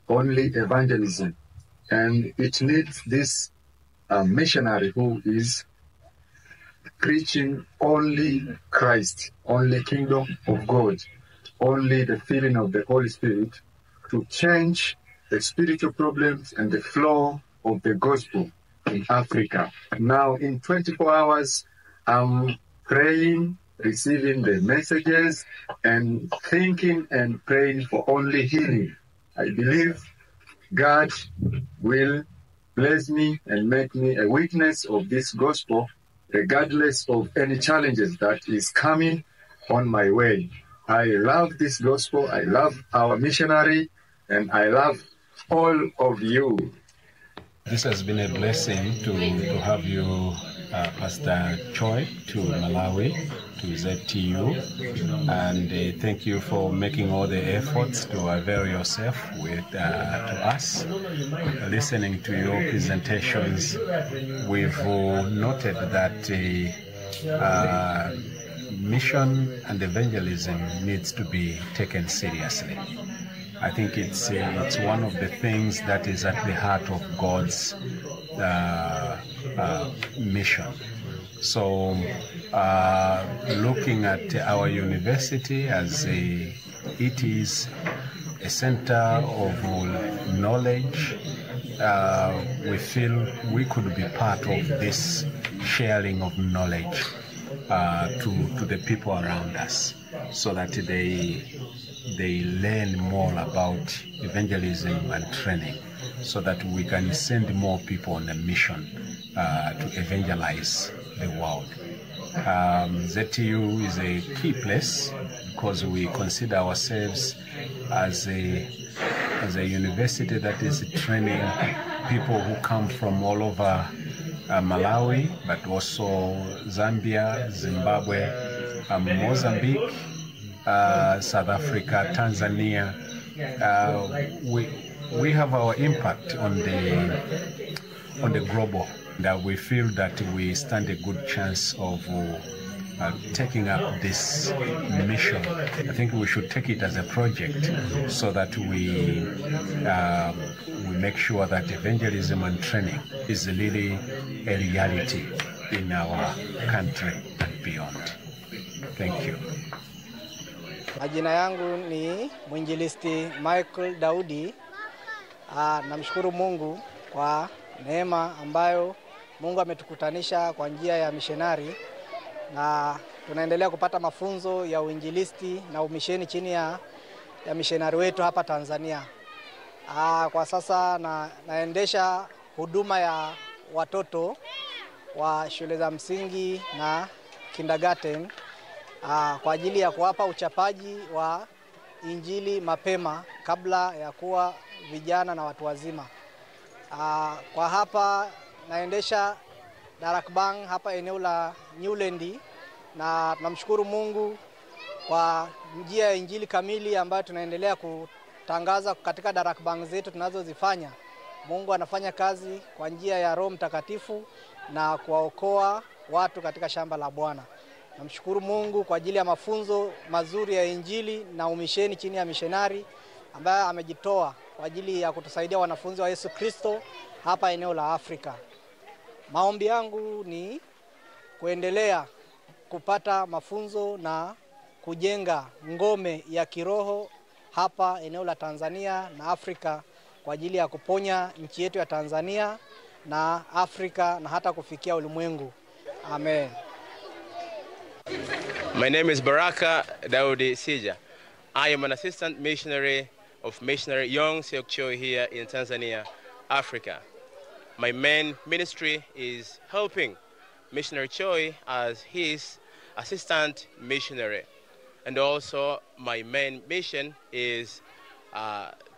only evangelism. And it needs this missionary who is preaching only Christ, only kingdom of God, only the filling of the Holy Spirit to change the spiritual problems and the flow of the gospel in Africa. Now, in 24 hours, I'm praying, receiving the messages, and thinking and praying for only healing. I believe God will bless me and make me a witness of this gospel, regardless of any challenges that is coming on my way. I love this gospel. I love our missionary, and I love all of you. This has been a blessing to have you, Pastor Choi, to Malawi, to ZTU, and thank you for making all the efforts to avail yourself to us. Listening to your presentations, we've noted that mission and evangelism needs to be taken seriously. I think it's one of the things that is at the heart of God's mission. So looking at our university as it is a center of knowledge, we feel we could be part of this sharing of knowledge to the people around us, so that they learn more about evangelism and training, so that we can send more people on a mission to evangelize the world. ZTU is a key place because we consider ourselves as a university that is training people who come from all over Malawi, but also Zambia, Zimbabwe, Mozambique, South Africa, Tanzania. We have our impact on the global, that we feel that we stand a good chance of taking up this mission. I think we should take it as a project, so that we make sure that evangelism and training is really a reality in our country and beyond. Thank you. Majina yangu ni mwinjilisti Michael Daudi. Namshukuru Mungu kwa neema ambayo Mungu ametukutanisha kwa njia ya missionary, na tunaendelea kupata mafunzo ya uinjilisti na umisheni chini ya missionary wetu hapa Tanzania. Kwa sasa naendesha huduma ya watoto wa shule za msingi na kindergarten kwa ajili ya kuwapa uchapaji wa injili mapema kabla ya kuwa vijana na watu wazima. Kwa hapa naendesha Darakbang hapa eneo la Newland, na tunamshukuru Mungu kwa njia ya injili kamili ambayo tunaendelea kutangaza katika Darakbang zetu tunazozifanya. Mungu anafanya kazi kwa njia ya Roho Mtakatifu na kuwaokoa watu katika shamba la Bwana. Namshukuru Mungu kwa ajili ya mafunzo mazuri ya injili na umisheni chini ya missionary ambaye amejitoa kwa ajili ya kutusaidia wanafunzi wa Yesu Kristo hapa eneo la Afrika. Maombi yangu ni kuendelea kupata mafunzo na kujenga ngome ya kiroho hapa eneo la Tanzania na Afrika kwa ajili ya kuponya nchi yetu ya Tanzania na Afrika na hata kufikia ulimwengu. Amen. My name is Baraka Daudi Sija. I am an assistant missionary of Missionary Young Seok Choi here in Tanzania, Africa. My main ministry is helping Missionary Choi as his assistant missionary. And also my main mission is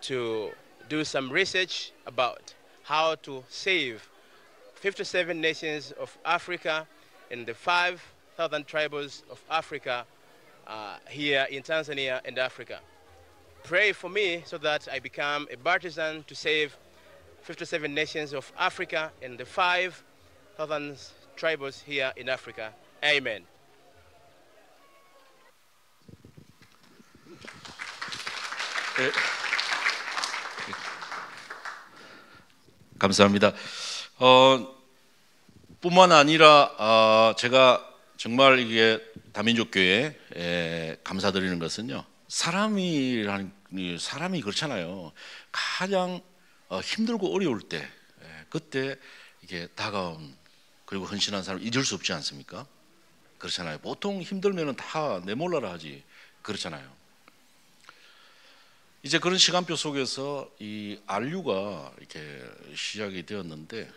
to do some research about how to save 57 nations of Africa and the 5 southern tribes of Africa here in Tanzania and Africa. Pray for me so that I become a partisan to save 57 nations of Africa and the 5 southern tribes here in Africa. Amen. 네. 감사합니다. 뿐만 아니라 제가 정말 이게 다민족교회에 감사드리는 것은요, 사람이 그렇잖아요. 가장 힘들고 어려울 때, 그때 이게 다가온 그리고 헌신한 사람 잊을 수 없지 않습니까? 그렇잖아요. 보통 힘들면은 다 내몰라라 하지, 그렇잖아요. 이제 그런 시간표 속에서 이 RU가 이렇게 시작이 되었는데,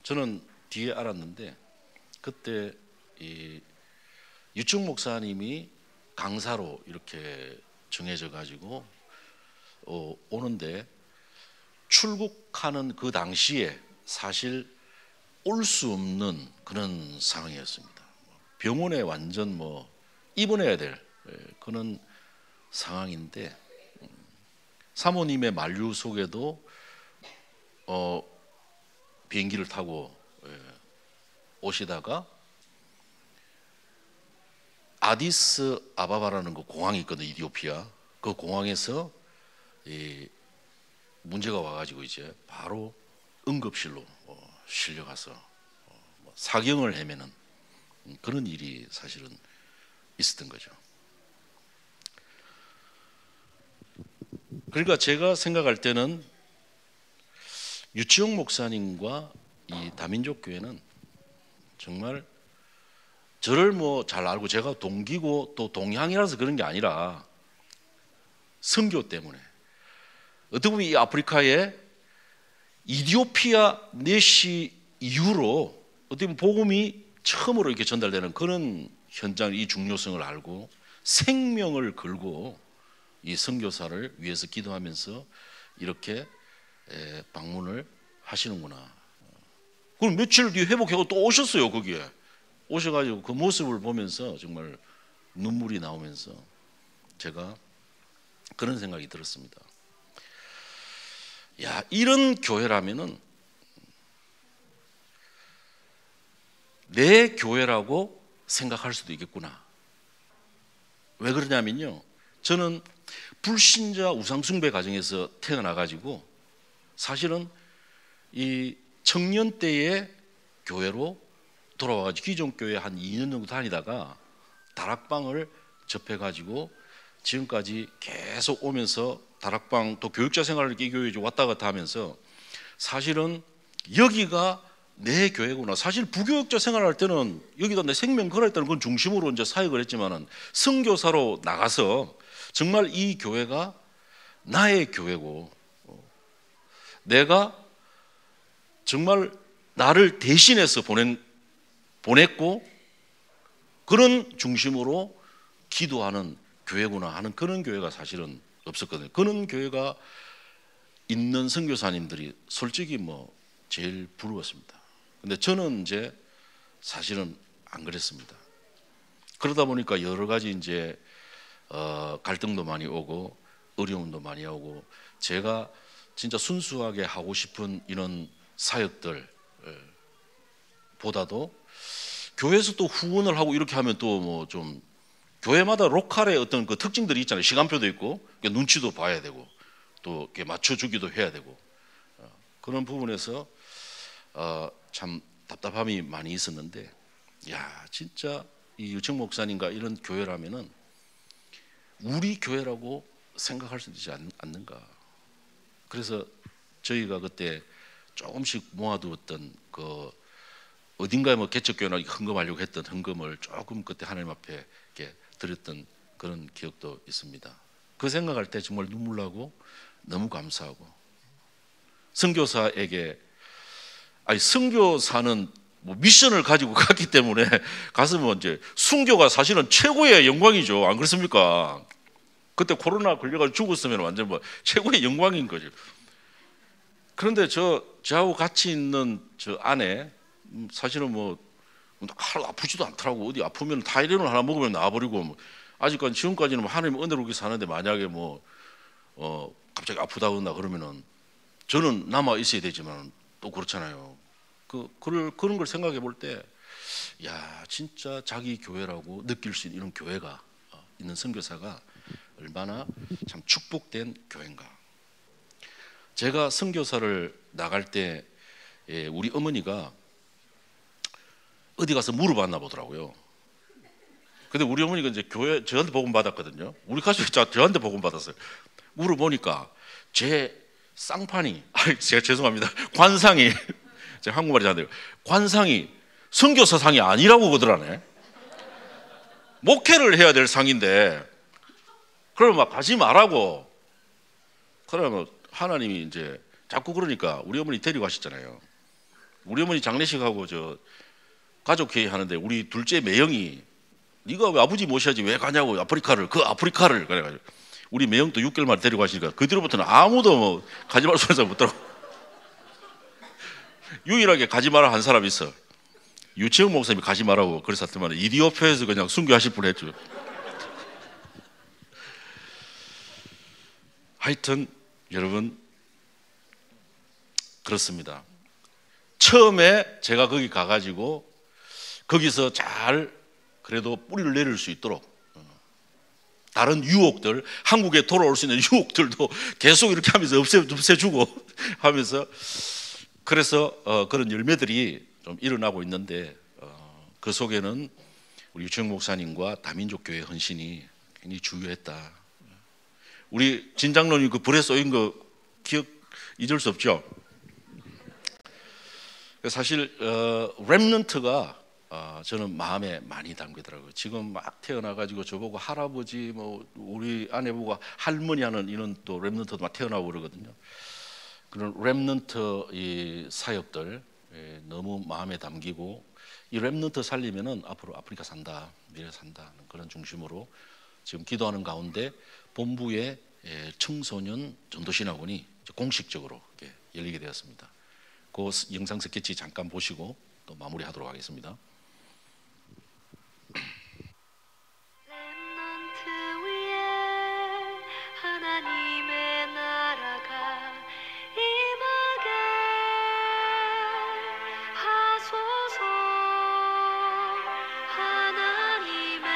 저는 뒤에 알았는데, 그때 이 유충 목사님이 강사로 이렇게 정해져 가지고 오는데, 출국하는 그 당시에 사실 올 수 없는 그런 상황이었습니다. 병원에 완전 입원해야 될 그런 상황인데, 사모님의 만류 속에도 비행기를 타고 오시다가 아디스 아바바라는 그 공항이 있거든요, 이디오피아. 그 공항에서 문제가 와가지고 이제 바로 응급실로 실려가서 사경을 헤매는 그런 일이 사실은 있었던 거죠. 그러니까 제가 생각할 때는 유치용 목사님과 이 다민족 교회는 정말 저를 잘 알고 제가 동기고 또 동향이라서 그런 게 아니라 선교 때문에, 어떻게 보면 이 아프리카에 이디오피아 내시 이후로 어떻게 보면 복음이 처음으로 이렇게 전달되는 그런 현장, 이 중요성을 알고 생명을 걸고 이 선교사를 위해서 기도하면서 이렇게 방문을 하시는구나. 그럼 며칠 뒤에 회복하고 또 오셨어요. 거기에 오셔가지고 그 모습을 보면서 정말 눈물이 나오면서 제가 그런 생각이 들었습니다. 야, 이런 교회라면은 내 교회라고 생각할 수도 있겠구나. 왜 그러냐면요, 저는 불신자 우상숭배 가정에서 태어나가지고 사실은 이 청년 때의 교회로 돌아와가지고 기존 교회 한 2년 정도 다니다가 다락방을 접해가지고 지금까지 계속 오면서 다락방 또 교육자 생활을 이 교회에 왔다 갔다 하면서 사실은 여기가 내 교회구나. 사실 부교육자 생활할 때는 여기다 내 생명 걸어있다는 건 중심으로 이제 사역을 했지만은 선교사로 나가서 정말 이 교회가 나의 교회고, 내가 정말 나를 대신해서 보냈고 그런 중심으로 기도하는 교회구나 하는 그런 교회가 사실은 없었거든요. 그런 교회가 있는 선교사님들이 솔직히 제일 부러웠습니다. 근데 저는 이제 사실은 안 그랬습니다. 그러다 보니까 여러 가지 이제 갈등도 많이 오고 어려움도 많이 오고, 제가 진짜 순수하게 하고 싶은 이런 사역들 보다도 교회에서 또 후원을 하고 이렇게 하면 또 좀 교회마다 로컬의 어떤 그 특징들이 있잖아요. 시간표도 있고 눈치도 봐야 되고 또 이렇게 맞춰주기도 해야 되고, 그런 부분에서 참 답답함이 많이 있었는데, 야, 진짜 이 유청 목사님과 이런 교회라면은 우리 교회라고 생각할 수 있지 않는가. 그래서 저희가 그때 조금씩 모아두었던 그 어딘가에 개척교회나 헌금하려고 했던 헌금을 조금 그때 하나님 앞에 이렇게 드렸던 그런 기억도 있습니다. 그 생각할 때 정말 눈물 나고 너무 감사하고, 선교사에게, 선교사는 미션을 가지고 갔기 때문에 가서 이제 순교가 사실은 최고의 영광이죠. 안 그렇습니까? 그때 코로나 걸려가지고 죽었으면 완전 최고의 영광인 거죠. 그런데 저하고 같이 있는 저 아내, 사실은 하나도 아프지도 않더라고. 어디 아프면 타이레놀 하나 먹으면 나와버리고, 아직까지 지금까지는 하나님 은혜로 이렇게 사는데, 만약에 갑자기 아프다거나 그러면은 저는 남아 있어야 되지만 또 그렇잖아요. 그런 걸 생각해 볼 때, 야, 진짜 자기 교회라고 느낄 수 있는 이런 교회가 있는 선교사가 얼마나 참 축복된 교회인가. 제가 선교사를 나갈 때 우리 어머니가 어디 가서 물어봤나 보더라고요. 근데 우리 어머니가 이제 교회 저한테 복음 받았거든요. 우리 가족이 저한테 복음 받았어요. 물어보니까 제 쌍판이, 제가 죄송합니다. 관상이, 제가 한국말이 잘 안 돼요. 관상이 선교사 상이 아니라고 그러더라네. 목회를 해야 될 상인데, 그러면 막 가지 말라고. 그러면 하나님이 이제 자꾸 그러니까 우리 어머니 데리고 가셨잖아요. 우리 어머니 장례식하고 저 가족회의 하는데 우리 둘째 매형이 네가 왜 아버지 모셔야지 왜 가냐고 아프리카를 그래가지고 우리 매형도 6개월 만에 데리고 가시니까 그 뒤로부터는 아무도 뭐 가지 말 소리 못 들어. 유일하게 가지 마라 한 사람이 있어. 유치영 목사님이 가지 마라고 그랬었더만 이디오피아에서 그냥 순교하실 뻔했죠. 하여튼 여러분 그렇습니다. 처음에 제가 거기 가가지고 거기서 잘 그래도 뿌리를 내릴 수 있도록 다른 유혹들, 한국에 돌아올 수 있는 유혹들도 계속 이렇게 하면서 없애주고 하면서 그래서 그런 열매들이 좀 일어나고 있는데 그 속에는 우리 유치영 목사님과 다민족 교회 헌신이 굉장히 중요했다. 우리 진장로님 그 불에 쏘인 거 기억 잊을 수 없죠. 사실 렘넌트가 저는 마음에 많이 담기더라고요. 지금 막 태어나가지고 저보고 할아버지, 뭐 우리 아내보고 할머니 하는 이런 또 렘넌트도 막 태어나고 그러거든요. 그런 렘넌트 이 사역들 너무 마음에 담기고 이 렘넌트 살리면은 앞으로 아프리카 산다, 미래 산다 그런 중심으로 지금 기도하는 가운데 본부의 청소년 전도신학원이 공식적으로 열리게 되었습니다. 그 영상 스케치 잠깐 보시고 또 마무리하도록 하겠습니다. 하나님의 나라가 임하게 하소서. 하나님의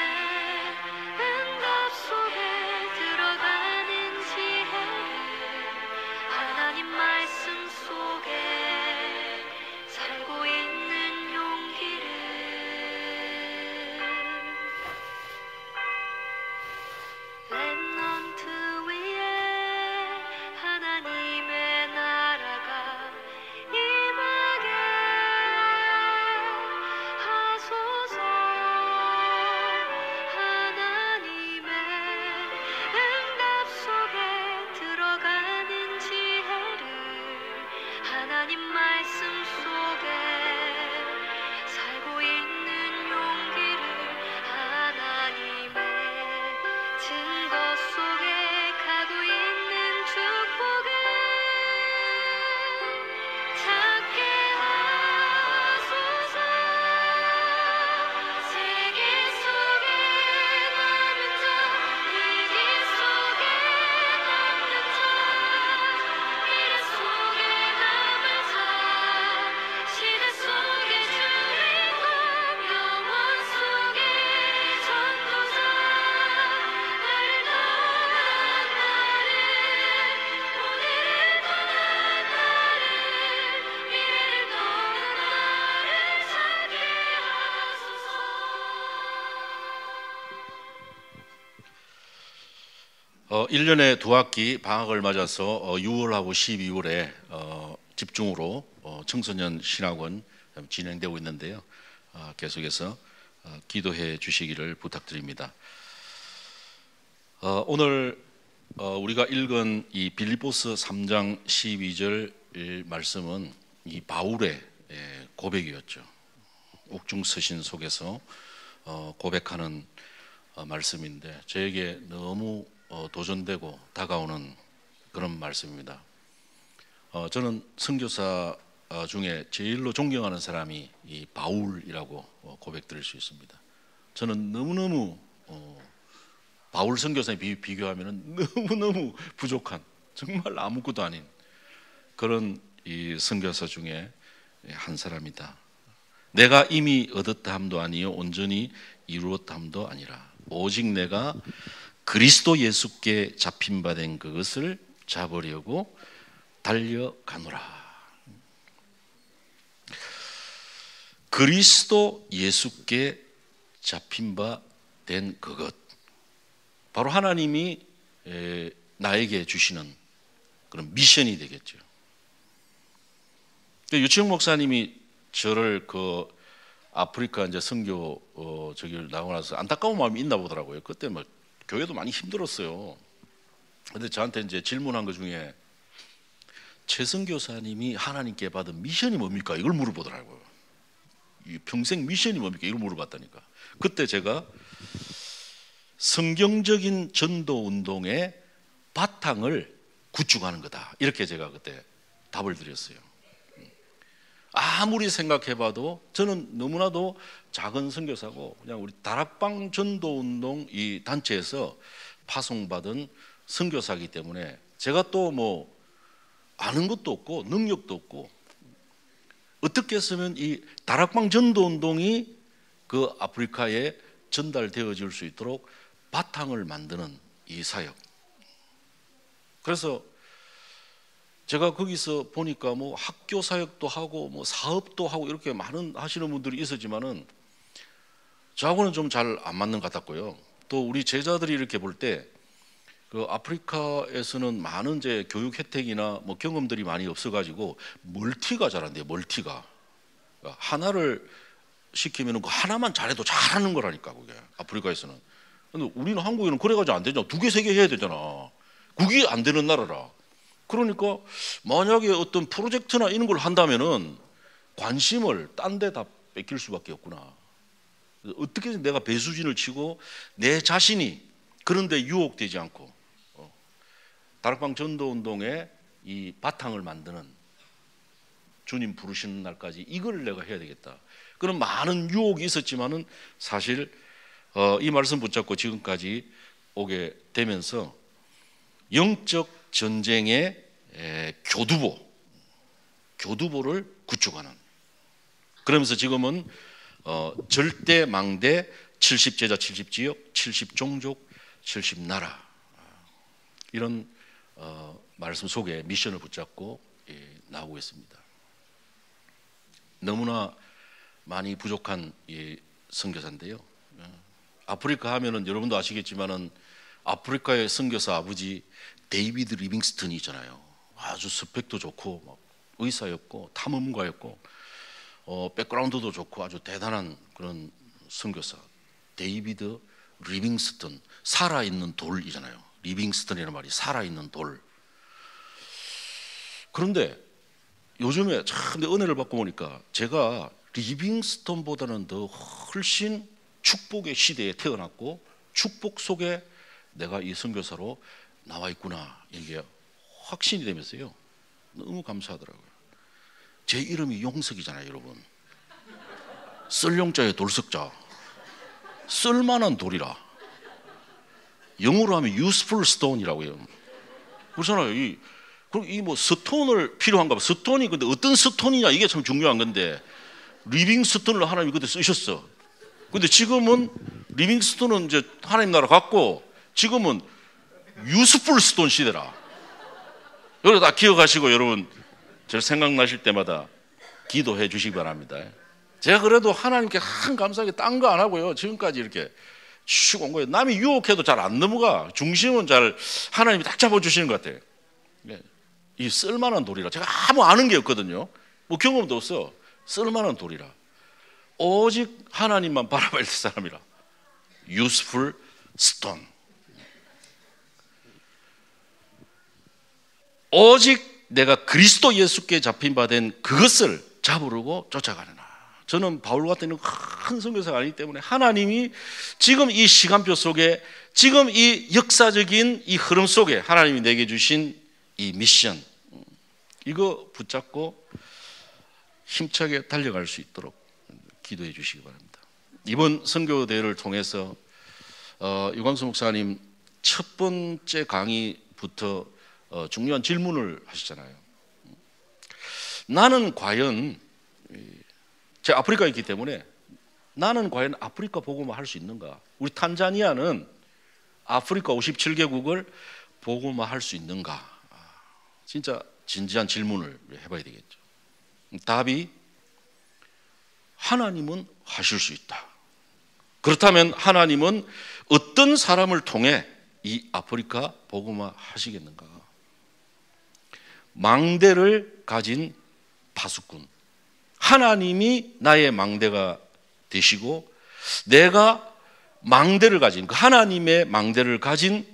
응답 속에 들어가는 지혜를, 하나님 말씀 속에 살고 있는 용기를, 렘넌트 위에 하나님의 나라가 임하게 하소서. 하나님의 응답 속에 들어가는 지혜를, 하나님 말씀 속에 살고 있는 용기를, 하나님의 증거 속에 가고 있는 축복을 찾게 하소서. 세계 속에 남는 자, 위기 속에 남는 자, 미래 속에 남을 자, 시대 속의 주인공, 영원 속의 전도자, 나를 떠난 나를, 오늘을 떠난 나를, 미래를 떠난 나를 찾게 하소서. 1년에 2학기 방학을 맞아서 6월하고 12월에 집중으로 청소년 신학원 진행되고 있는데요. 계속해서 기도해 주시기를 부탁드립니다. 오늘 우리가 읽은 이 빌립보서 3장 12절 말씀은 이 바울의 고백이었죠. 옥중 서신 속에서 고백하는 말씀인데 저에게 너무 도전되고 다가오는 그런 말씀입니다. 저는 선교사 중에 제일로 존경하는 사람이 이 바울이라고 고백드릴 수 있습니다. 저는 너무너무 바울 선교사에 비교하면 너무너무 부족한, 정말 아무것도 아닌 그런 이 선교사 중에 한 사람이다. 내가 이미 얻었다 함도 아니요 온전히 이루었다 함도 아니라 오직 내가 그리스도 예수께 잡힌 바 된 그것을 잡으려고 달려가노라. 그리스도 예수께 잡힌 바 된 그것, 바로 하나님이 나에게 주시는 그런 미션이 되겠죠. 유치영 목사님이 저를 그 아프리카 이제 선교 저기를 나오고 나서 안타까운 마음이 있나 보더라고요. 그때 막 교회도 많이 힘들었어요. 근데 저한테 이제 질문한 것 중에 최 선교사님이 하나님께 받은 미션이 뭡니까? 이걸 물어보더라고요. 평생 미션이 뭡니까? 이걸 물어봤다니까. 그때 제가 성경적인 전도 운동의 바탕을 구축하는 거다, 이렇게 제가 그때 답을 드렸어요. 아무리 생각해봐도 저는 너무나도 작은 선교사고 그냥 우리 다락방 전도운동 이 단체에서 파송받은 선교사이기 때문에 제가 또 뭐 아는 것도 없고 능력도 없고, 어떻게 했으면 이 다락방 전도운동이 그 아프리카에 전달되어질 수 있도록 바탕을 만드는 이 사역. 그래서 제가 거기서 보니까 뭐 학교 사역도 하고 뭐 사업도 하고 이렇게 많은 하시는 분들이 있었지만은 저하고는 좀 잘 안 맞는 것 같았고요. 또 우리 제자들이 이렇게 볼 때 그 아프리카에서는 많은 이제 교육 혜택이나 뭐 경험들이 많이 없어가지고 멀티가 잘 안 돼요. 멀티가 하나를 시키면은 그 하나만 잘해도 잘하는 거라니까 그게 아프리카에서는. 근데 우리는 한국에는 그래가지고 안 되잖아. 2개, 3개 해야 되잖아. 그게 안 되는 나라라. 그러니까 만약에 어떤 프로젝트나 이런 걸 한다면은 관심을 딴 데 다 뺏길 수밖에 없구나. 어떻게 내가 배수진을 치고 내 자신이 그런데 유혹되지 않고 다락방 전도운동의 이 바탕을 만드는, 주님 부르시는 날까지 이걸 내가 해야 되겠다. 그런 많은 유혹이 있었지만은 사실 이 말씀 붙잡고 지금까지 오게 되면서 영적 전쟁의 교두보를 구축하는, 그러면서 지금은 절대 망대 70제자 70지역 70종족 70나라 이런 말씀 속에 미션을 붙잡고 나오고 있습니다. 너무나 많이 부족한 선교사인데요. 아프리카 하면은 여러분도 아시겠지만은 아프리카의 선교사 아버지 데이비드 리빙스턴이 있잖아요. 아주 스펙도 좋고 막 의사였고 탐험가였고 백그라운드도 좋고 아주 대단한 그런 선교사 데이비드 리빙스턴, 살아있는 돌이잖아요. 리빙스턴이라는 말이 살아있는 돌. 그런데 요즘에 참 은혜를 받고 보니까 제가 리빙스턴보다는 더 훨씬 축복의 시대에 태어났고 축복 속에 내가 이 선교사로 나와 있구나, 이게 확신이 되면서요 너무 감사하더라고요. 제 이름이 용석이잖아요, 여러분. 썰용자의 돌석자, 쓸만한 돌이라. 영어로 하면 useful stone이라고 해요. 그렇잖아요. 이 뭐 스톤을 필요한가 봐. 스톤이 근데 어떤 스톤이냐 이게 참 중요한 건데 리빙스톤을 하나님이 그때 쓰셨어. 근데 지금은 리빙스톤은 이제 하나님 나라 갔고 지금은 useful stone 시대라. 여러분 다 기억하시고 여러분 저 생각나실 때마다 기도해 주시기 바랍니다. 제가 그래도 하나님께 한 감사하게 딴 거 안 하고요. 지금까지 이렇게 쭉 온 거예요. 남이 유혹해도 잘 안 넘어가. 중심은 잘 하나님이 딱 잡아주시는 것 같아요. 이 쓸만한 돌이라. 제가 아무 아는 게 없거든요. 뭐 경험도 없어. 쓸만한 돌이라. 오직 하나님만 바라봐야 될 사람이라. useful stone. 오직 내가 그리스도 예수께 잡힌 바 된 그것을 잡으려고 쫓아가느라. 저는 바울 같은 큰 선교사가 아니기 때문에 하나님이 지금 이 시간표 속에 지금 이 역사적인 이 흐름 속에 하나님이 내게 주신 이 미션, 이거 붙잡고 힘차게 달려갈 수 있도록 기도해 주시기 바랍니다. 이번 선교대회를 통해서 유광수 목사님 첫 번째 강의부터 중요한 질문을 하시잖아요. 나는 과연, 제가 아프리카에 있기 때문에 나는 과연 아프리카 복음을 할 수 있는가? 우리 탄자니아는 아프리카 57개국을 복음화할 수 있는가? 진짜 진지한 질문을 해봐야 되겠죠. 답이 하나님은 하실 수 있다. 그렇다면 하나님은 어떤 사람을 통해 이 아프리카 복음화 하시겠는가? 망대를 가진 파수꾼, 하나님이 나의 망대가 되시고 내가 망대를 가진, 그 하나님의 망대를 가진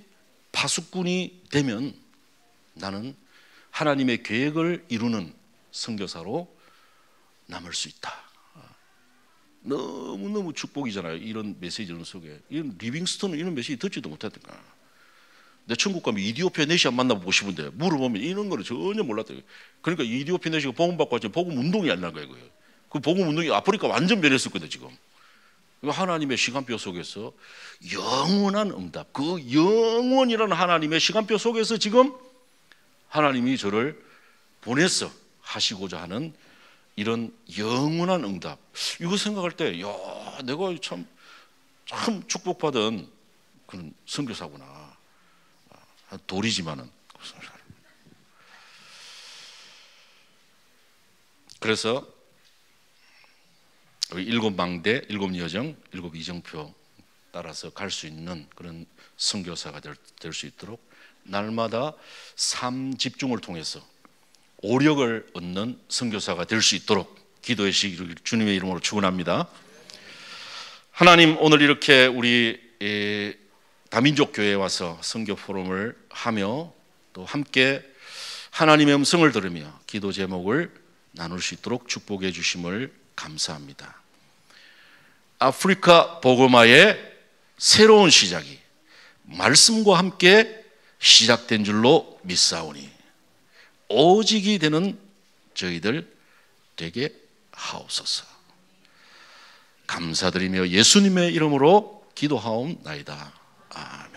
파수꾼이 되면 나는 하나님의 계획을 이루는 선교사로 남을 수 있다. 너무너무 축복이잖아요. 이런 메시지를 속에. 이런 리빙스턴은 이런 메시지 듣지도 못했던가. 내 천국 가면 이디오피아 내시아 만나보고 싶은데 물어보면 이런 거를 전혀 몰랐대요. 그러니까 이디오피아 내시아가 복음 받고 왔지만 복음 운동이 안 난 거예요. 그 복음 운동이 아프리카 완전 변했을 거다 지금. 하나님의 시간표 속에서 영원한 응답, 그 영원이라는 하나님의 시간표 속에서 지금 하나님이 저를 보내서 하시고자 하는 이런 영원한 응답. 이거 생각할 때, 야, 내가 참 축복받은 그런 선교사구나. 돌이지만은. 그래서 일곱 망대, 일곱 여정, 일곱 이정표 따라서 갈 수 있는 그런 선교사가 될 수 있도록 날마다 삶 집중을 통해서 오력을 얻는 선교사가 될 수 있도록 기도의 시기를 주님의 이름으로 축원합니다. 하나님, 오늘 이렇게 우리 다민족 교회에 와서 선교 포럼을 하며 또 함께 하나님의 음성을 들으며 기도 제목을 나눌 수 있도록 축복해 주심을 감사합니다. 아프리카 복음화의 새로운 시작이 말씀과 함께 시작된 줄로 믿사오니 오직이 되는 저희들 되게 하옵소서. 감사드리며 예수님의 이름으로 기도하옵나이다. 아멘.